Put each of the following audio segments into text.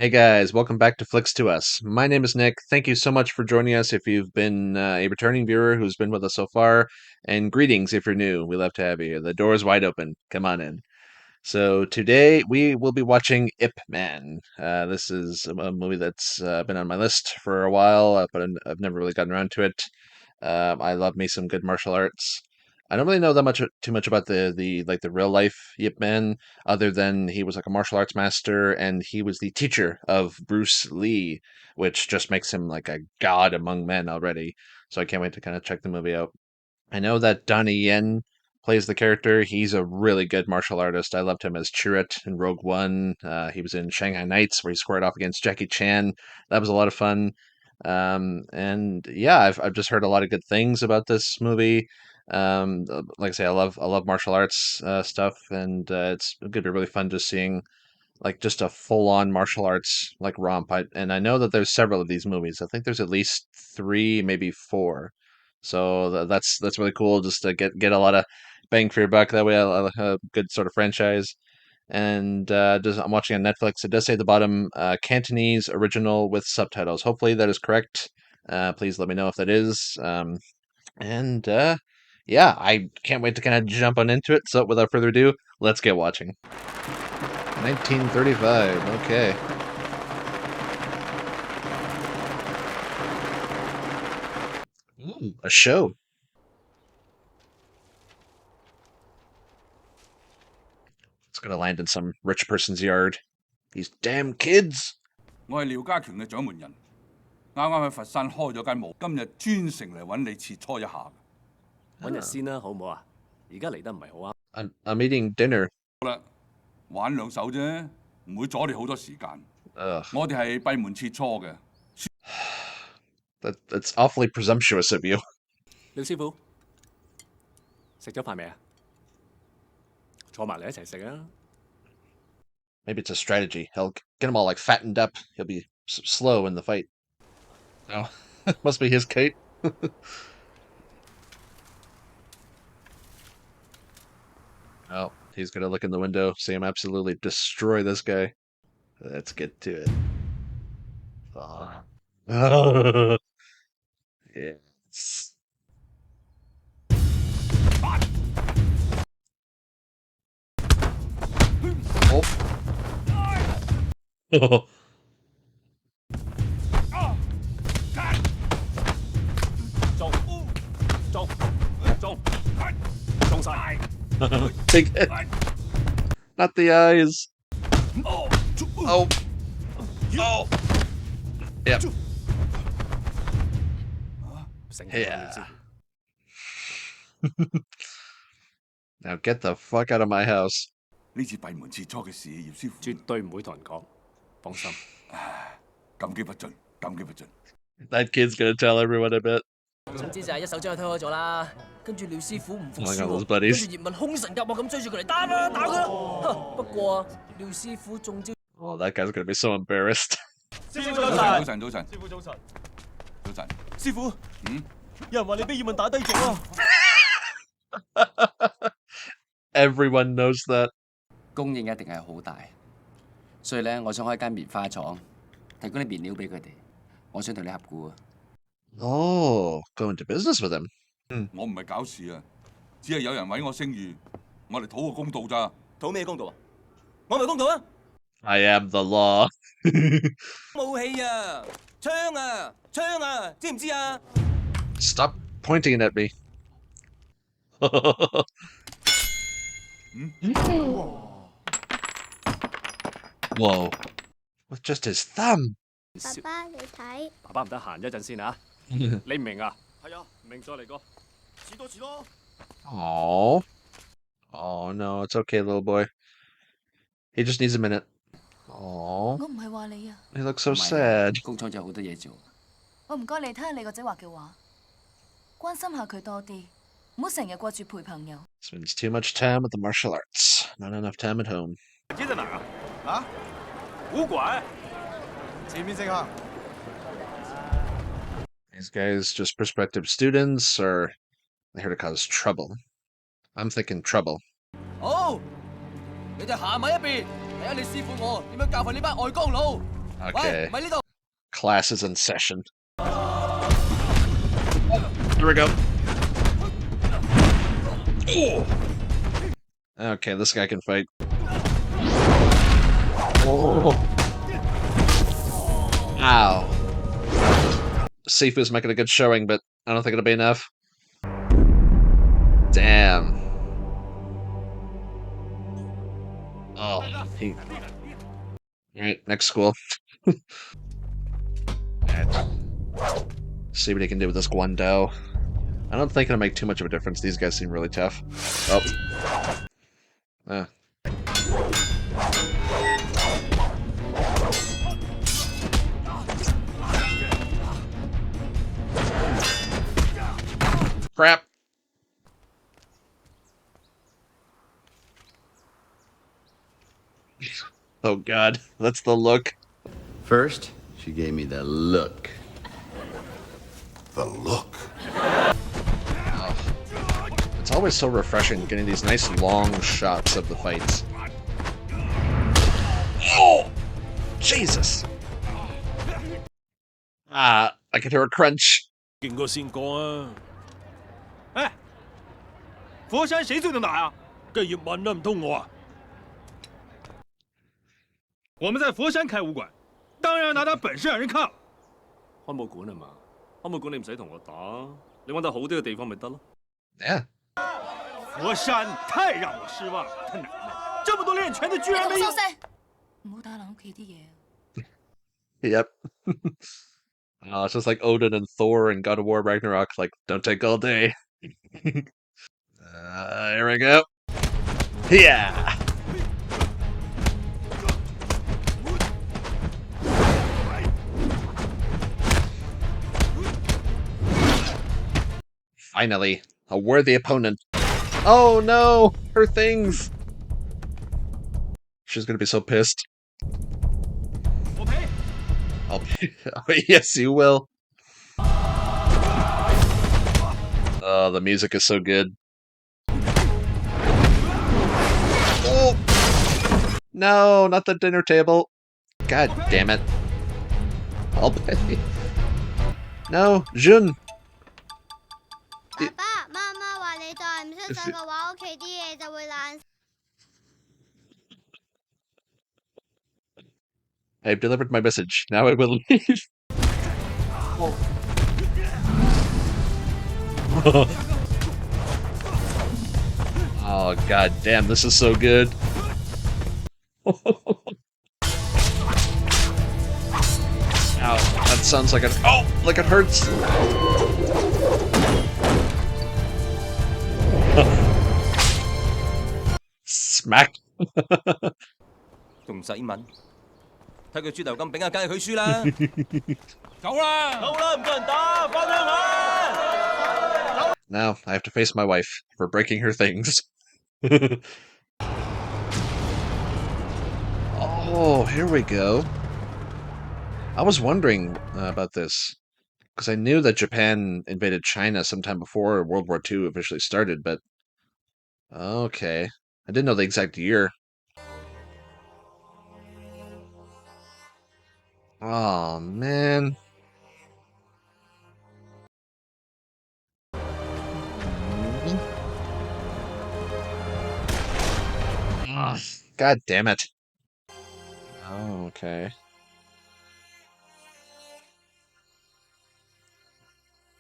Hey guys, welcome back to Flicks to Us. My name is Nick. Thank you so much for joining us if you've been a returning viewer who's been with us so far, and greetings if you're new. We love to have you. The door is wide open. Come on in. So today we will be watching Ip Man. This is a movie that's been on my list for a while, but I've never really gotten around to it. I love me some good martial arts. I don't really know that much too much about the real life Yip Man, other than he was like a martial arts master and he was the teacher of Bruce Lee, which just makes him like a god among men already. So I can't wait to kind of check the movie out. I know that Donnie Yen plays the character. He's a really good martial artist. I loved him as Chirrut in Rogue One. He was in Shanghai Nights where he squared off against Jackie Chan. That was a lot of fun. And yeah, I've just heard a lot of good things about this movie. Like I say, I love martial arts stuff, and it's going to be really fun just seeing like just a full-on martial arts like romp. And I know that there's several of these movies. I think there's at least three, maybe four. So that's really cool just to get a lot of bang for your buck. That way, a good sort of franchise. And just I'm watching on Netflix. It does say at the bottom Cantonese original with subtitles. Hopefully that is correct. Please let me know if that is. And yeah, I can't wait to kind of jump on into it. So without further ado, let's get watching. 1935. Okay. Ooh, a show. It's gonna land in some rich person's yard. These damn kids. 我係廖家權嘅掌門人，啱啱喺佛山開咗間鋪，今日專程嚟揾你切磋一下。揾日先啦，好唔好啊？而家嚟得唔係好啱。I'm eating dinner. 好啦，玩兩手啫，唔會阻你好多時間。Ugh. 我哋係閉門切磋嘅。That's awfully presumptuous of you. 廖師傅，食咗飯未啊？坐埋嚟一齊食啊！ Maybe it's a strategy. He'll get them all like fattened up. He'll be slow in the fight. Oh, must be his Kate. Oh, he's gonna look in the window, see him absolutely destroy this guy. Let's get to it. Oh. Yes. Oh. 中晒！ Big head. Not the eyes. Oh. Oh. Yep. 成 Yeah. Now get the fuck out of my house. 呢次閉門切磋嘅事，姚師傅絕對唔會同人講，放心。感激不盡，感激不盡。That kid's gonna tell everyone, I bet. 總之就係一手將佢推開咗啦，跟住廖師傅唔服 Oh my 輸 god, 喎， those 跟 buddies. 住葉問兇神夾惡咁追住佢嚟打啦，打佢啦！不過廖師傅中招。Oh, that guy's gonna be so embarrassed. 師傅早晨，早晨，早晨，師傅早晨，早晨。師傅，有人話你俾葉問打低咗啊！ Everyone knows that. 供應一定係好大，所以咧，我想開間棉花廠，提供啲棉料俾佢哋。我想同你合股啊！ Oh, go into business with him. 我唔係搞事啊，只係有人毀我聲譽，我嚟討個公道咋。討咩公道啊？我咪公道啊！ I am the law. 武器啊，槍啊，槍啊，知唔知啊？ Stop pointing it at me. Whoa. With just his thumb. 笑爸爸，你睇，爸爸唔得閒一陣先嚇，你唔明啊？係啊，唔明再嚟過。試多次咯。Oh. Oh no, it's okay, little boy. He just needs a minute. Oh. 我唔係話你啊， He looks so 唔係 sad. 工廠仲有好多嘢做。我唔該你睇下你個仔畫嘅畫，關心下佢多啲，唔好成日掛住陪朋友。 Spends too much time with the martial arts. Not enough time at home. 接在哪啊？啊？武館。前面食客。 These guys just prospective students, or they're here to cause trouble? I'm thinking trouble. 好，你哋行埋一邊，睇下你師傅我點樣教訓呢班外江佬。Okay. 唔係呢度。 Class is in session. Here we go. Okay, this guy can fight. Oh. Ow. Sifu's making a good showing, but I don't think it'll be enough. Damn. Oh, he... Alright, next school. Alright. See what he can do with this Guandao. I don't think it'll make too much of a difference. These guys seem really tough. Oh. Ah. Crap. Oh god, that's the look. First, she gave me the look. The look. Oh. It's always so refreshing getting these nice long shots of the fights. Oh! Jesus! Ah, I can hear a crunch. 勁過先講啊！哎，佛山誰最能打呀？梗要問啦，唔通我啊？我們在佛山開武館，當然要拿點本事讓人看了。開武館係嘛？開武館你唔使同我打，你揾到好啲嘅地方咪得咯。Yeah. 佛山太讓我失望了，他奶奶，這麼多練拳的居然沒有。收聲！唔好打爛屋企啲嘢。 Yep. Oh, it's just like Odin and Thor and God of War Ragnarok. Like, don't take all day. Here we go. Yeah. Finally, a worthy opponent. Oh no, her things. She's gonna be so pissed. I'll pay. Oh, yes, you will. Oh, the music is so good. Oh! No, not the dinner table. God damn it. I'll pay. No, Jun. 爸爸媽媽話你再唔出手嘅話，屋企啲嘢就會爛。 I've delivered my message. Now I will leave. Oh, god damn, this is so good. Ow, that sounds like it. Oh, like it hurts. Smack. 仲唔使問？睇佢豬頭咁炳啊，梗係佢輸啦！走啦！好啦，唔夠人打，翻鄉下。 Now I have to face my wife for breaking her things. Oh, here we go. I was wondering about this because I knew that Japan invaded China sometime before World War II officially started, but okay. I didn't know the exact year. Oh, man. Ugh, God damn it. Oh, okay.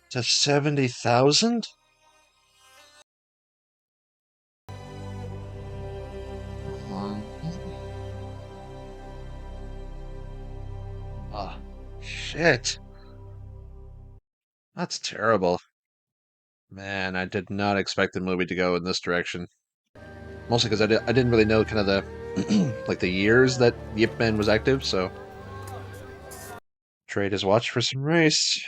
To 70,000? Oh, shit. That's terrible. Man, I did not expect the movie to go in this direction. Mostly because I didn't really know kind of the like the years that Yip Man was active, so trade his watch for some rice.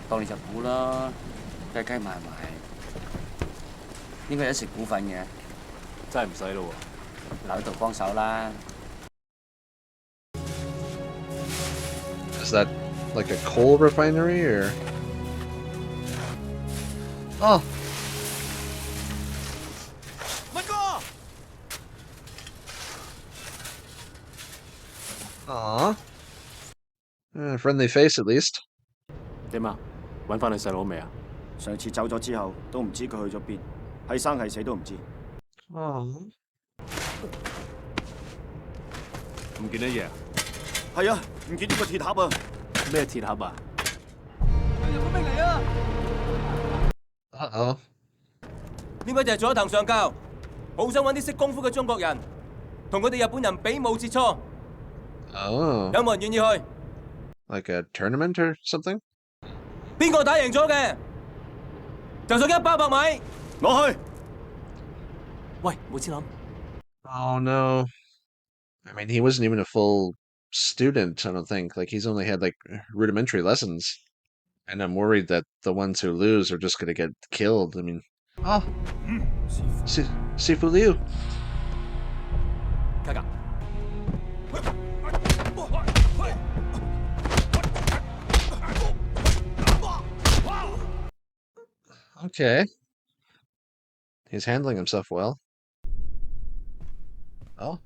當你隻股啦，計計埋埋，應該有食股份嘅，真係唔使咯留喺度幫手啦。Is that like a coal refinery or? Oh. 乜哥？ Aw. Friendly face at least. 點啊？揾翻你細佬未啊？上次走咗之後，都唔知佢去咗邊，係生係死都唔知。哦，唔見得嘢啊？係啊，唔見咗個鐵盒啊！咩鐵盒啊？有個兵嚟啊！ Uh-oh. 呢位就係佐藤上校，好想揾啲識功夫嘅中國人，同佢哋日本人比武切磋。Oh. 有冇人願意去？ Like a tournament or something? 邊個打贏咗嘅，就送100米。我去。喂，冇錢諗。Oh no. I mean, he wasn't even a full student, I don't think. Like, he's only had like rudimentary lessons. And I'm worried that the ones who lose are just gonna get killed. I mean, oh, Sifu Liu. 卡卡。 Okay. He's handling himself well. Oh,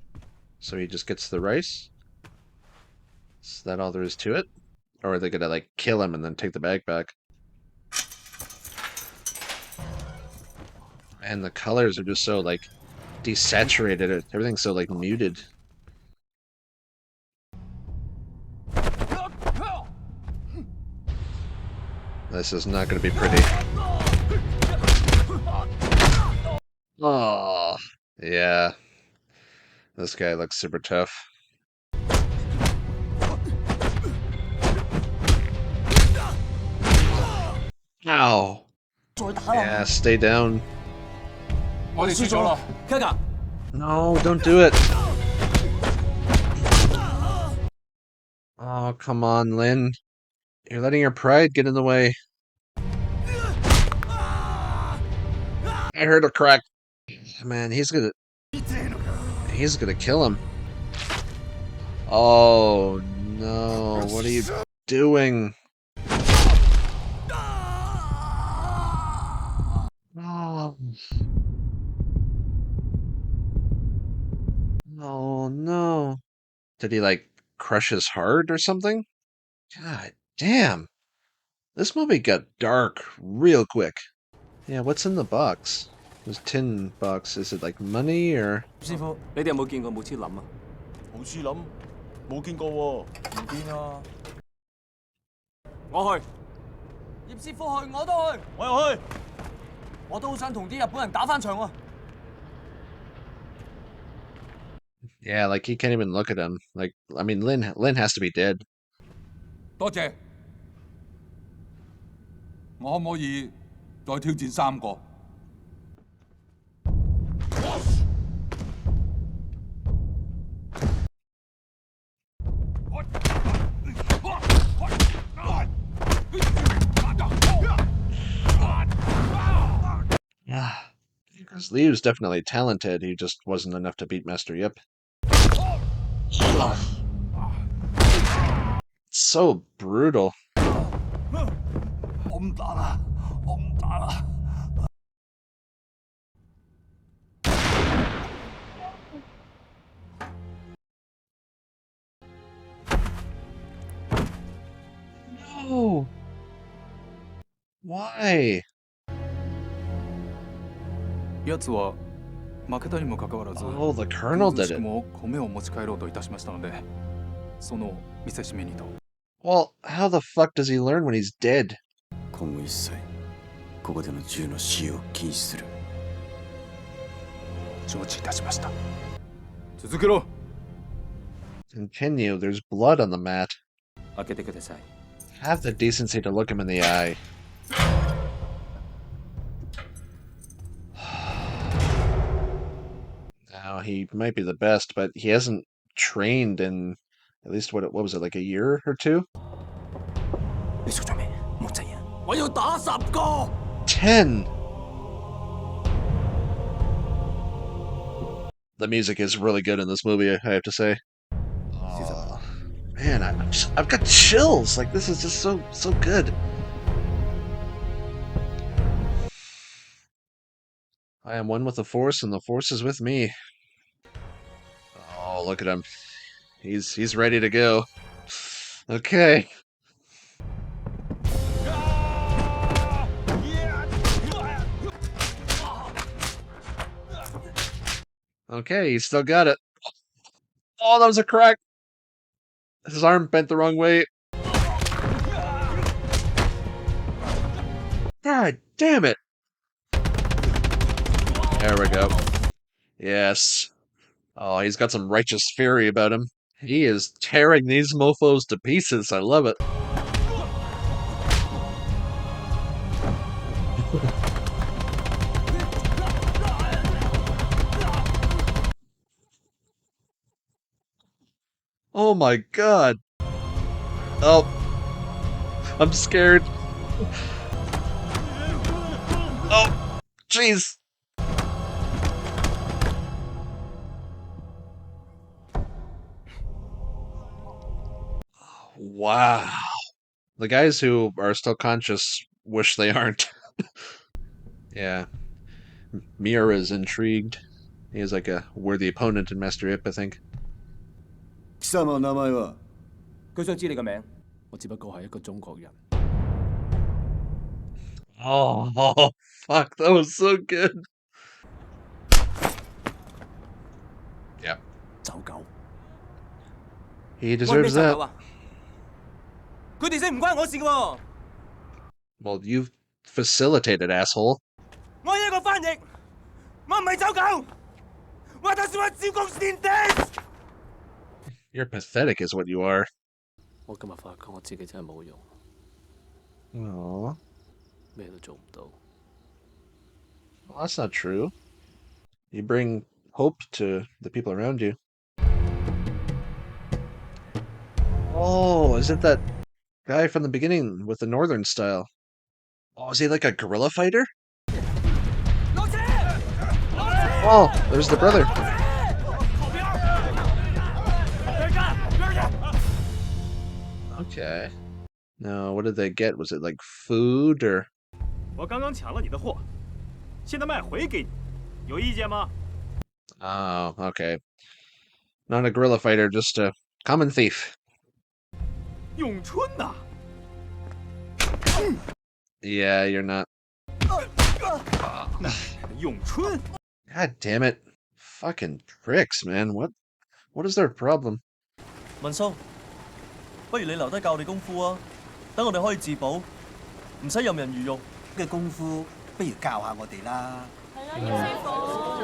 so he just gets the rice? Is that all there is to it? Or are they gonna, like, kill him and then take the bag back? And the colors are just so, like, desaturated. Everything's so, like, muted. This is not gonna be pretty. Oh, yeah. This guy looks super tough. Ow. Yeah, stay down. 我哋輸咗啦。卡卡。 No, don't do it. Oh, come on, Lin. You're letting your pride get in the way. I heard a crack. Man, he's gonna kill him. Oh no, what are you doing? Oh. Oh no. Did he like crush his heart or something? God damn. This movie got dark real quick. Yeah, what's in the box? This tin box, is it like money or? 師傅，你哋有冇見過冇黐諗啊？冇黐諗，冇見過喎，唔見啊！我去。葉師傅去，我都去。我又去。我都好想同啲日本人打返場喎。Yeah, like he can't even look at him. Like, I mean, Lin has to be dead. 多謝。我可唔可以再挑戰3個？ Yeah. Because Liu's definitely talented, he just wasn't enough to beat Master Yip. So brutal. 我唔打啦，我唔打啦。No. Why? やつは負けたにもかかわらず、 Oh, the Colonel did it. も米を持ち帰ろうといたしましたので、その見せしめにと。 Well, how the fuck does he learn when he's dead? 今後一切ここでの銃の使用を禁止する。承知いたしました。続けろ。 Continue, there's blood on the mat. 開けてください。 Have the decency to look him in the eye. Now, he might be the best, but he hasn't trained in at least what was it, like a year or two? 你做咗咩？冇制啊！我要打10個。10. The music is really good in this movie, I have to say. Oh, man, I've got chills. Like, this is just so good. I am one with the Force, and the Force is with me. Oh, look at him. He's ready to go. Okay. Okay, he still got it. Oh, that was a crack. His arm bent the wrong way. God damn it. There we go. Yes. Oh, he's got some righteous fury about him. He is tearing these mofos to pieces. I love it. Oh my god. Oh. I'm scared. Oh, jeez. Wow. The guys who are still conscious wish they aren't. Yeah. Miura's intrigued. He is like a worthy opponent in Master Ip, I think. 貴様名前は？佢想知你個名。我只不過係一個中國人。Oh, fuck, that was so good. Yep. 走狗。He deserves that. 佢哋識唔關我事嘅喎。Well, you've facilitated, asshole. 我係一個翻譯，我唔係走狗。我就是話招公善的。You're pathetic, is what you are. 我今日發覺我自己真係冇用， Aww. 咩都做唔到。 Well, that's not true. You bring hope to the people around you. Oh, is it that guy from the beginning with the northern style? Oh, is he like a guerrilla fighter? Oh, there's the brother. Okay. Now, what did they get? Was it like food or? 我刚刚抢了你的货，现在卖回给你，有意见吗？ Oh, okay. Not a guerrilla fighter, just a common thief. 咏春呐！ Yeah, you're not. 咏春。 God damn it. Fucking pricks, man. What is their problem? 文叔，不如你留低教我哋功夫啊，等我哋可以自保，唔使任人魚肉嘅功夫，不如教下我哋啦。係啊，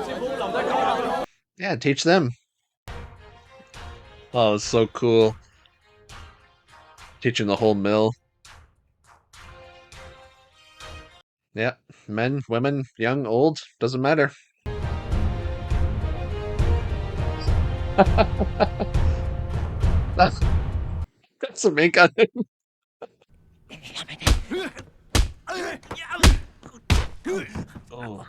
師傅留低教我。 Yeah, teach them. Oh, it's so cool. Teaching the whole mill. Yeah, men, women, young, old, doesn't matter. That's a make on him. Oh.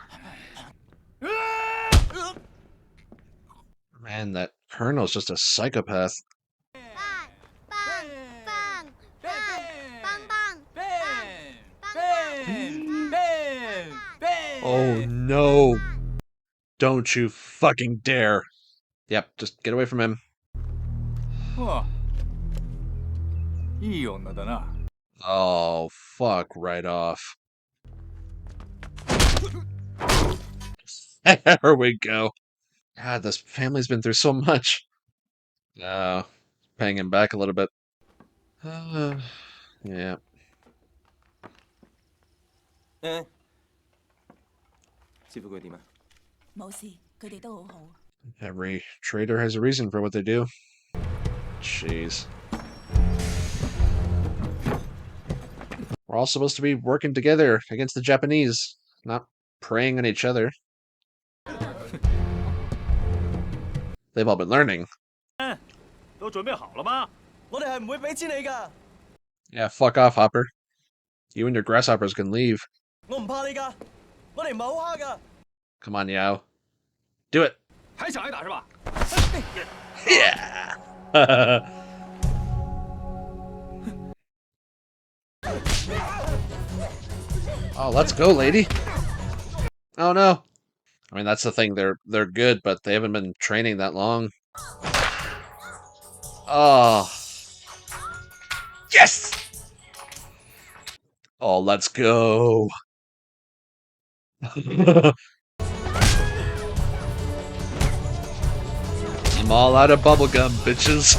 Man, that colonel's just a psychopath. Oh no! Don't you fucking dare! Yep, just get away from him. 哇，いい女だな。 Oh, fuck right off. There we go. God, this family's been through so much. Oh, paying him back a little bit. Yeah. 師傅佢點啊？冇事，佢哋都好好。 Every trader has a reason for what they do. Jeez. We're all supposed to be working together against the Japanese, not preying on each other. They've all been learning. 都準備好了嗎？我哋係唔會俾錢你㗎。 Yeah, fuck off, Hopper. You and your grasshoppers can leave. 我唔怕你㗎，我哋唔係好蝦㗎。 Come on, Yao. Do it. 还想挨打是吧？ Yeah. Oh, let's go, lady. Oh no. I mean, that's the thing. They're good, but they haven't been training that long. Oh. Yes! Oh, let's go. I'm all out of bubblegum, bitches.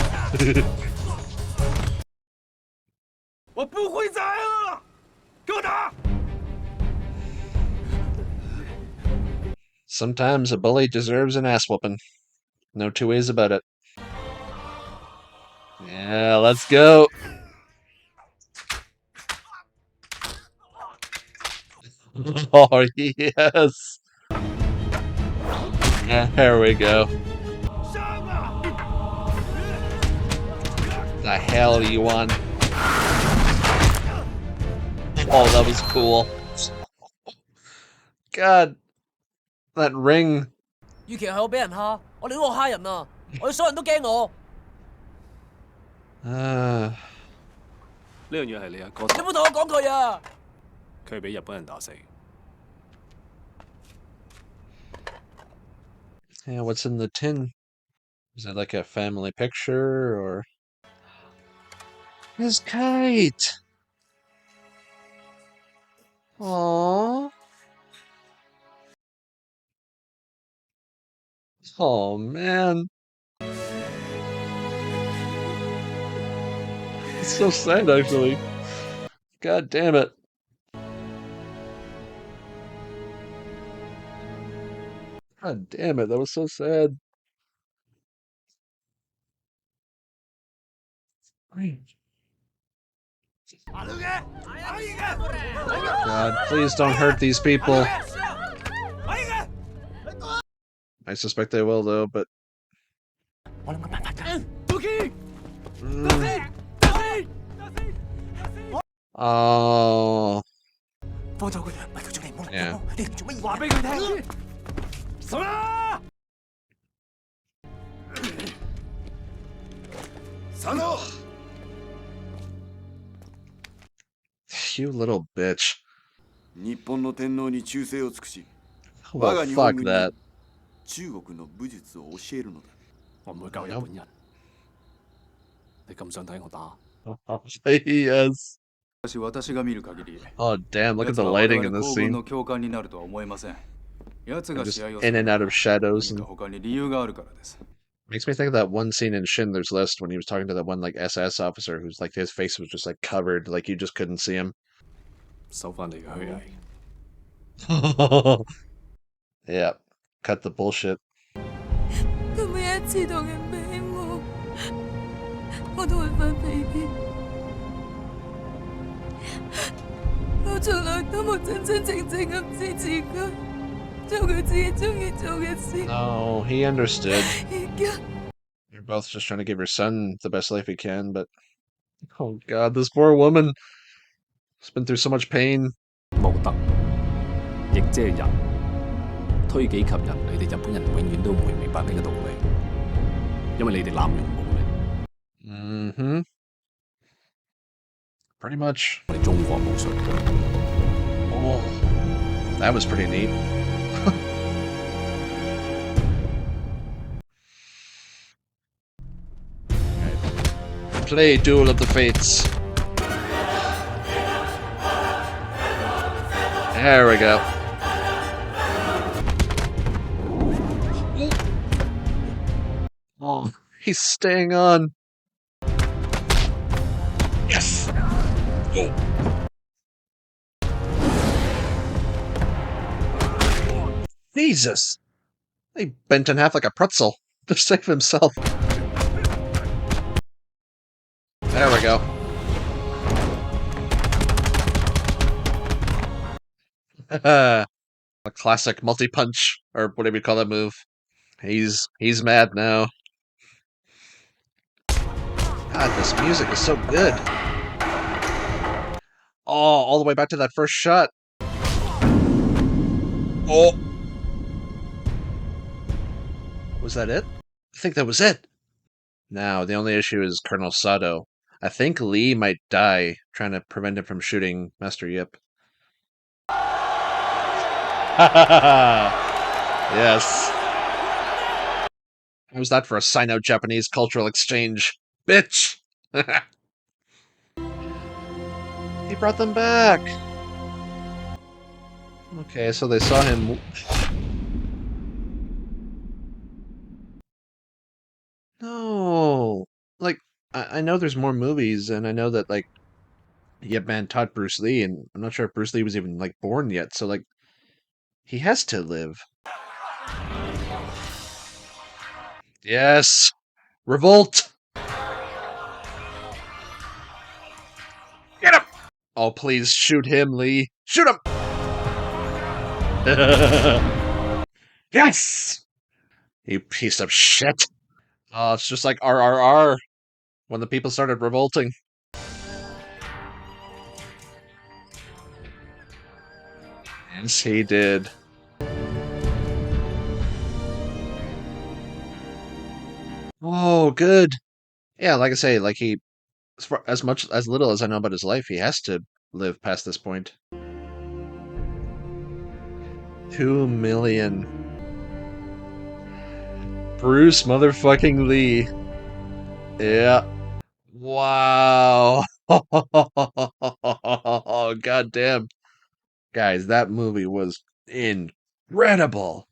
我不会再挨了，给我打！ Sometimes a bully deserves an ass whooping. No two ways about it. Yeah, let's go. Oh, yes. Yeah, there we go. The hell you want? Oh, that was cool. God, that ring. 與其係我俾人蝦，我寧願我蝦人啊！我哋所有人都驚我。呢樣嘢係你阿哥。你冇同我講佢啊！佢俾日本人打死。Yeah, what's in the tin? Is that like a family picture or his kite? Aww. Oh man. It's so sad actually. God damn it. God damn it, that was so sad. God, please don't hurt these people. I suspect they will though, but... Oh... Yeah. 話俾佢聽。什麼？散咯！ You little bitch. 日本の天皇に忠誠を尽くし、 Well, 我が日本 fuck 軍 that. に中国の武術を教えるのだ。我唔會教日本人。你咁想睇我打？ Yes. しかし私が見る限り、 Oh damn, look at the lighting in this 皇 scene. 軍の教官になるとは思えません。奴が Just 試合を in and out of shadows 何 and か他に理由があるからです。 makes me think of that one scene in Schindler's List when he was talking to that one like SS officer who's like his face was just like covered, like you just couldn't see him. 收翻你嘅虛偽。Yeah, cut the bullshit. 佢每一次同人比我都會發脾氣。我從來都冇真真正正咁支持佢，做佢自己中意做嘅事。No, he understood. 而家 You're both just trying to give your son the best life he can, but oh god, this poor woman has been through so much pain. 無德，亦即係人。推己及人，你哋日本人永遠都唔會明白呢個道理，因為你哋濫用武力。Mm-hmm. Pretty much. 我哋中國武術。Oh, that was pretty neat. Play Duel of the Fates. There we go. Oh, he's staying on. Yes! Oh. Jesus! He bent in half like a pretzel to save himself. There we go. A classic multi-punch, or whatever you call that move. He's mad now. God, this music is so good. Oh, all the way back to that first shot. Oh. Was that it? I think that was it. Now, the only issue is Colonel Sato. I think Lee might die trying to prevent him from shooting Master Yip. Yes. How was that for a Sino-Japanese cultural exchange? Bitch! He brought them back! Okay, so they saw him. No! Like, I know there's more movies, and I know that, like, Yep Man taught Bruce Lee, and I'm not sure if Bruce Lee was even, like, born yet, so, like, he has to live. Yes! Revolt! Get him! Oh, please shoot him, Lee. Shoot him! Yes! You piece of shit. Oh, it's just like RRR when the people started revolting. Yes, he did. Oh, good. Yeah, like I say, like he, as much as little as I know about his life, he has to live past this point. 2 million. Bruce motherfucking Lee. Yeah. Wow. God damn. Guys, that movie was incredible.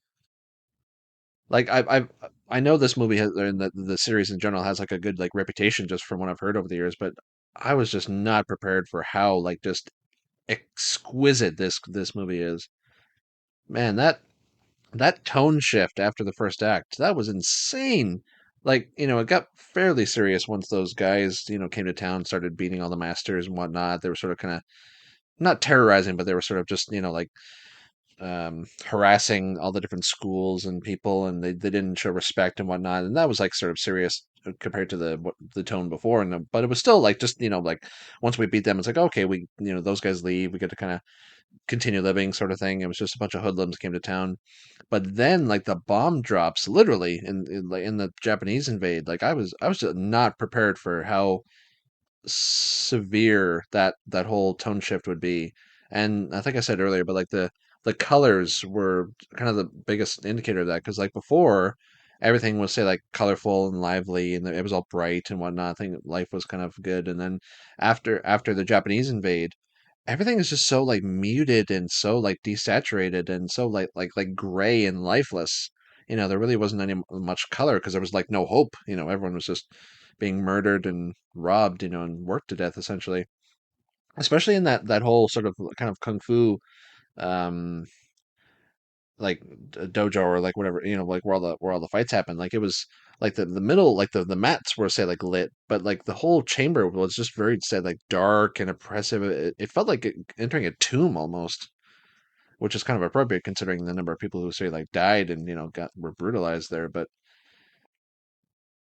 Like I know this movie has, and the series in general has like a good like reputation just from what I've heard over the years, but I was just not prepared for how like just exquisite this movie is. Man, that tone shift after the first act, that was insane. Like, it got fairly serious once those guys, came to town, started beating all the masters and whatnot. They were sort of kind of not terrorizing, but they were sort of just, like harassing all the different schools and people, and they didn't show respect and whatnot. And that was like sort of serious compared to the tone before. But it was still like just, like once we beat them, it's like, okay, those guys leave. We get to kind of continue living sort of thing. It was just a bunch of hoodlums came to town. But then like the bomb drops literally in the Japanese invade. Like I was just not prepared for how severe that whole tone shift would be. And I think I said earlier, but like the colors were kind of the biggest indicator of that because like before everything was say like colorful and lively and it was all bright and whatnot. I think life was kind of good. And then after the Japanese invade, everything is just so like muted and so like desaturated and so like gray and lifeless. There really wasn't any much color because there was like no hope. Everyone was just being murdered and robbed, and worked to death essentially. Especially in that whole sort of kind of kung fu um like dojo or like whatever, like where all the fights happen. Like it was like the middle, like the mats were say like lit, but like the whole chamber was just very say like dark and oppressive. It felt like entering a tomb almost, which is kind of appropriate considering the number of people who say like died and were brutalized there. But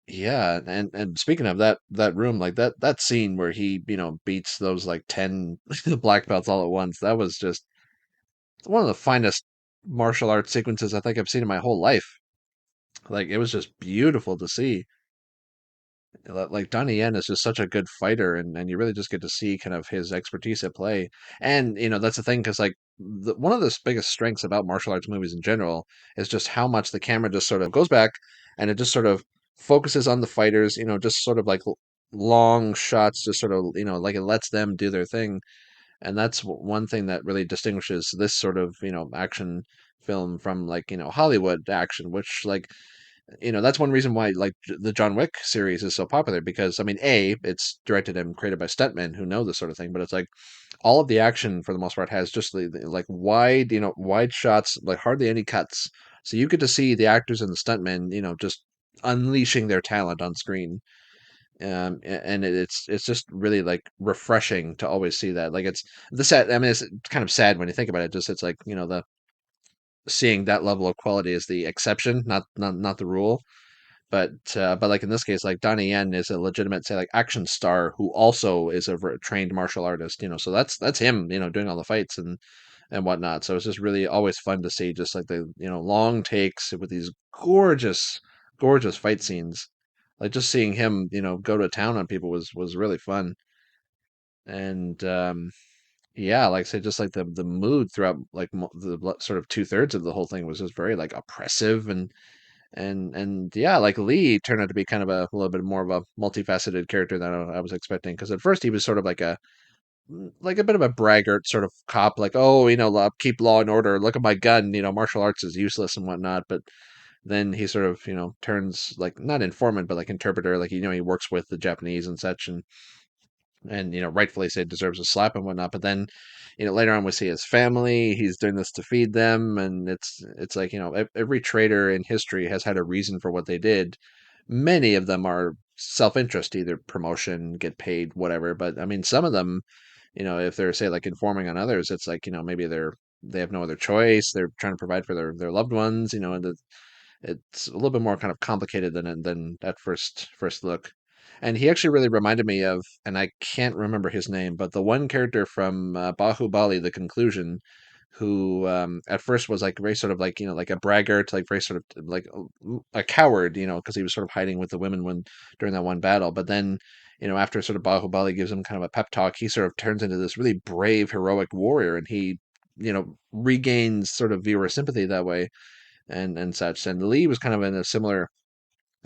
yeah, and speaking of that room, like that scene where he beats those like 10 black belts all at once, that was just one of the finest martial arts sequences I think I've seen in my whole life. Like it was just beautiful to see. Like Donnie Yen is just such a good fighter, and you really just get to see kind of his expertise at play. And that's the thing because like one of the biggest strengths about martial arts movies in general is just how much the camera just sort of goes back and it just sort of focuses on the fighters. Just sort of like long shots, just sort of like it lets them do their thing. And that's one thing that really distinguishes this sort of action film from like Hollywood action, which like that's one reason why like the John Wick series is so popular because I mean, it's directed and created by stuntmen who know this sort of thing, but it's like all of the action for the most part has just like wide, wide shots, like hardly any cuts. So you get to see the actors and the stuntmen, just unleashing their talent on screen. And it's just really like refreshing to always see that. Like it's the sad. I mean, it's kind of sad when you think about it. Just it's like the seeing that level of quality is the exception, not the rule. But like in this case, like Donnie Yen is a legitimate say like action star who also is a trained martial artist. So that's him. Doing all the fights and whatnot. So it's just really always fun to see just like the long takes with these gorgeous fight scenes. Like just seeing him go to town on people was really fun. And yeah, like I said, just like the mood throughout like sort of 2/3 of the whole thing was just very like oppressive and yeah, like Lee turned out to be kind of a little bit more of a multifaceted character than I was expecting. Because at first he was sort of like a bit of a braggart sort of cop, like, oh, keep law and order. Look at my gun. Martial arts is useless and whatnot. But then he sort of turns like not informant but like interpreter. Like he works with the Japanese and such, and rightfully say deserves a slap and whatnot. But then later on we see his family. He's doing this to feed them, and it's like every traitor in history has had a reason for what they did. Many of them are self-interest, either promotion, get paid, whatever. But I mean, some of them, if they're say like informing on others, it's like maybe they have no other choice. They're trying to provide for their loved ones, and it's a little bit more kind of complicated than at first look. And he actually really reminded me of, and I can't remember his name, but the one character from Bahubali, The Conclusion, who at first was like very sort of like like a braggart, like very sort of like a coward, because he was sort of hiding with the women when during that one battle. But then after sort of Bahubali gives him kind of a pep talk, he sort of turns into this really brave, heroic warrior, and he regains sort of viewer sympathy that way and such. And Lee was kind of in a similar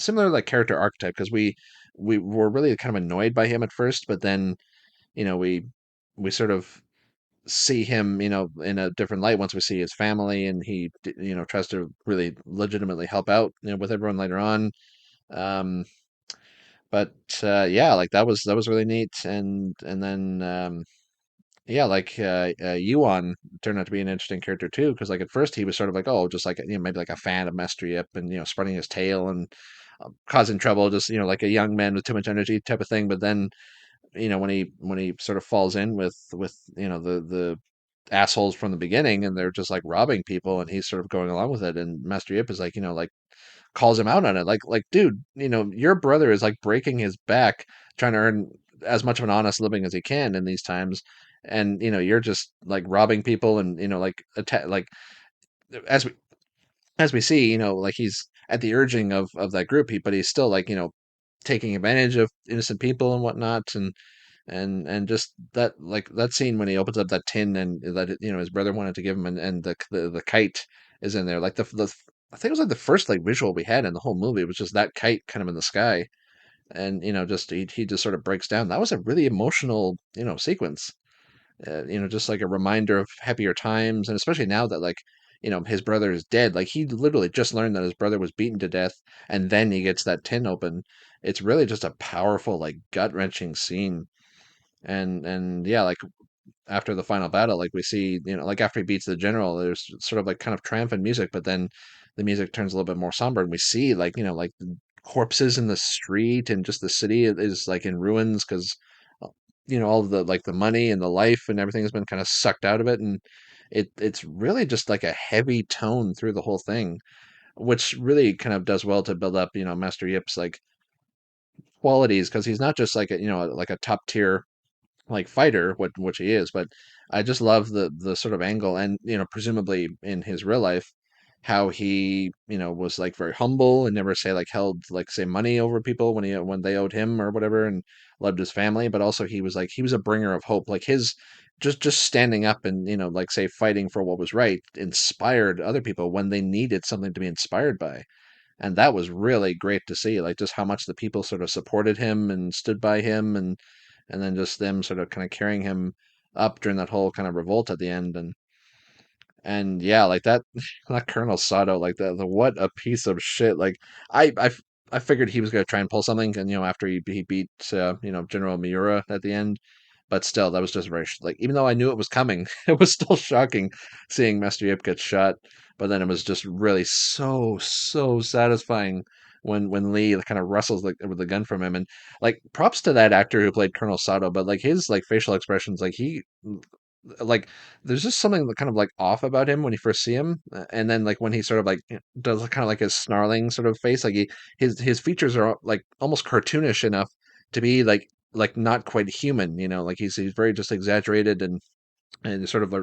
like character archetype because we were really kind of annoyed by him at first, but then we sort of see him in a different light once we see his family, and he tries to really legitimately help out with everyone later on. Um, but yeah, like that was really neat, and then yeah, like Yuan turned out to be an interesting character too, because like at first he was sort of like, oh, just like maybe like a fan of Master Yip, and spreading his tail and causing trouble, just like a young man with too much energy type of thing. But then when he sort of falls in with the assholes from the beginning, and they're just like robbing people, and he's sort of going along with it, and Master Yip is like like calls him out on it, like dude, your brother is like breaking his back trying to earn as much of an honest living as he can in these times, and you're just like robbing people, and like like as we see, like he's at the urging of that group, but he's still like taking advantage of innocent people and whatnot, and just that like that scene when he opens up that tin and that his brother wanted to give him, and the kite is in there, like the I think it was like the first like visual we had in the whole movie. It was just that kite kind of in the sky, and just he just sort of breaks down. That was a really emotional sequence, just like a reminder of happier times, and especially now that like his brother is dead. Like he literally just learned that his brother was beaten to death, and then he gets that tin open. It's really just a powerful, like gut wrenching scene, and yeah, like after the final battle, like we see, like after he beats the general, there's sort of like kind of triumphant music, but then the music turns a little bit more somber, and we see like like the corpses in the street, and just the city is like in ruins because all of the like the money and the life and everything has been kind of sucked out of it, and it's really just like a heavy tone through the whole thing, which really kind of does well to build up Master Yip's like qualities, because he's not just like a like a top tier like fighter, which he is, but I just love the sort of angle, and presumably in his real life, how he was like very humble and never say like held like say money over people when they owed him or whatever, and loved his family, but also he was a bringer of hope. Like his just standing up and like say fighting for what was right inspired other people when they needed something to be inspired by, and that was really great to see, like just how much the people sort of supported him and stood by him, and then just them sort of kind of carrying him up during that whole kind of revolt at the end, and yeah, like that that Colonel Sato, like the what a piece of shit. Like I figured he was gonna try and pull something, and after he beat General Miura at the end, but still that was just very like, even though I knew it was coming, it was still shocking seeing Master Yip get shot. But then it was just really so satisfying when Lee kind of wrestles with the gun from him, and like props to that actor who played Colonel Sato, but like his like facial expressions, like he like there's just something that kind of like off about him when you first see him, and then like when he sort of like does kind of like his snarling sort of face, like his features are like almost cartoonish enough to be like not quite human, like he's very just exaggerated, and sort of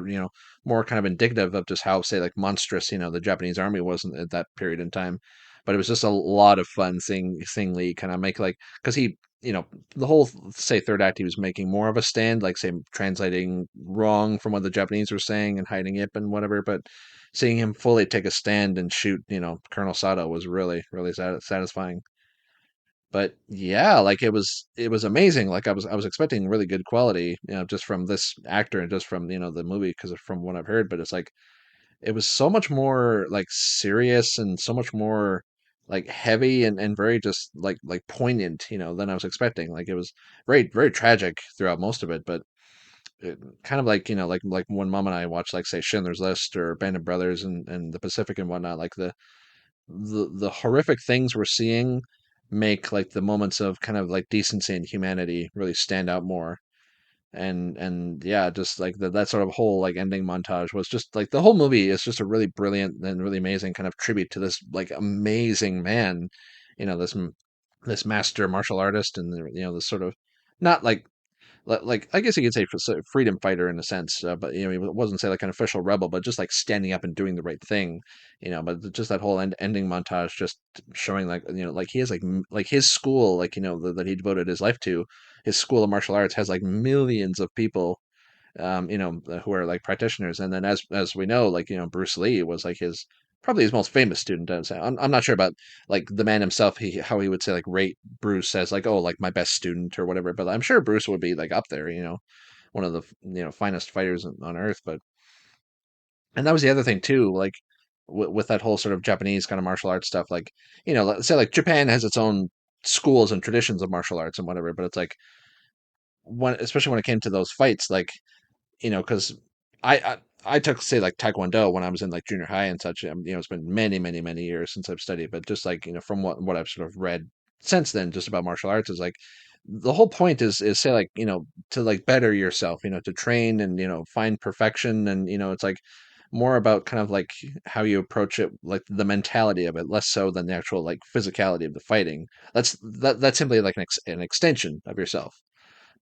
more kind of indicative of just how say like monstrous the Japanese army was at that period in time. but it was just a lot of fun seeing Lee kind of make like because he the whole say third act he was making more of a stand, like say translating wrong from what the Japanese were saying and hiding it and whatever, but seeing him fully take a stand and shoot Colonel Sato was really satisfying. But yeah, like it was amazing. Like I was expecting really good quality, just from this actor and just from the movie because from what I've heard. But it's like it was so much more like serious and so much more like heavy and very just like poignant, than I was expecting. Like it was very tragic throughout most of it, but kind of like like when Mom and I watched like say Schindler's List or Band of Brothers and The Pacific and whatnot, like the horrific things we're seeing make like the moments of kind of like decency and humanity really stand out more. And yeah, just like that sort of whole like ending montage was just like the whole movie is just a really brilliant and really amazing kind of tribute to this like amazing man, this master martial artist, and this sort of not like I guess you could say freedom fighter in a sense, but he wasn't say like an official rebel, but just like standing up and doing the right thing, But just that whole ending montage, just showing like like he has like his school, like that he devoted his life to, his school of martial arts has like millions of people, who are like practitioners, and then as we know, like Bruce Lee was like his probably his most famous student. I'd say. I'm not sure about like the man himself, how he would say like rate Bruce as like oh like my best student or whatever, but I'm sure Bruce would be like up there, one of the finest fighters on earth. But and that was the other thing too, like with that whole sort of Japanese kind of martial arts stuff, like let's say like Japan has its own schools and traditions of martial arts and whatever, but it's like especially when it came to those fights, like because I, I I took say like Taekwondo when I was in like junior high and such. It's been many years since I've studied, but just like from what I've sort of read since then, just about martial arts is like the whole point is say like to like better yourself, to train and find perfection, and it's like more about kind of like how you approach it, like the mentality of it, less so than the actual like physicality of the fighting. That's simply like an extension of yourself.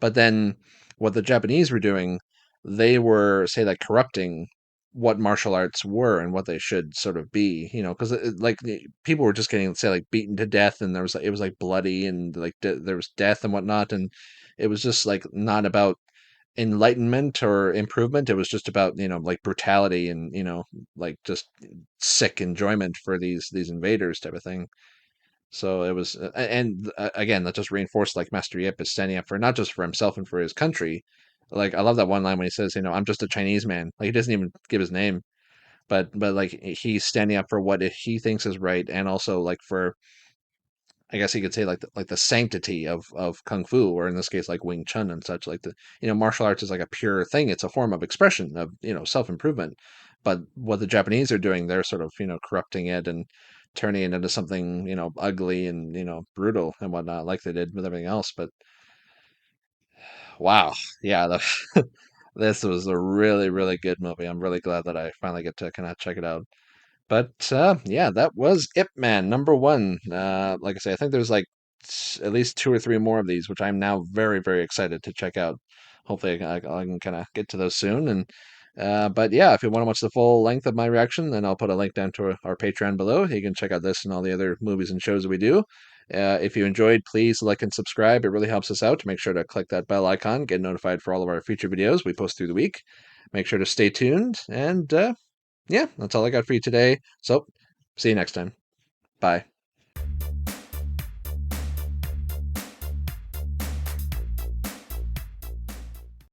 But then what the Japanese were doing, they were say like corrupting what martial arts were and what they should sort of be, because like people were just getting say like beaten to death, and it was like bloody and like there was death and whatnot, and it was just like not about enlightenment or improvement. It was just about like brutality and like just sick enjoyment for these invaders type of thing. So it was, and again, that just reinforced like Master Yip is standing up for not just for himself and for his country. Like I love that one line when he says, "I'm just a Chinese man." Like he doesn't even give his name, but like he's standing up for what he thinks is right, and also like for I guess you could say like the sanctity of kung fu, or in this case like Wing Chun and such. Like the martial arts is like a pure thing. It's a form of expression of self improvement. But what the Japanese are doing, they're sort of corrupting it and turning it into something ugly and brutal and whatnot, like they did with everything else. But wow, yeah, this was a really good movie. I'm really glad that I finally get to kind of check it out. But yeah, that was Ip Man #1. Like I say, I think there's like at least two or three more of these, which I'm now very excited to check out. Hopefully, I can kind of get to those soon. And but yeah, if you want to watch the full length of my reaction, then I'll put a link down to our Patreon below. You can check out this and all the other movies and shows that we do. If you enjoyed, please like and subscribe. It really helps us out. Make sure to click that bell icon, get notified for all of our future videos we post through the week. Make sure to stay tuned, and yeah, that's all I got for you today. So, see you next time. Bye.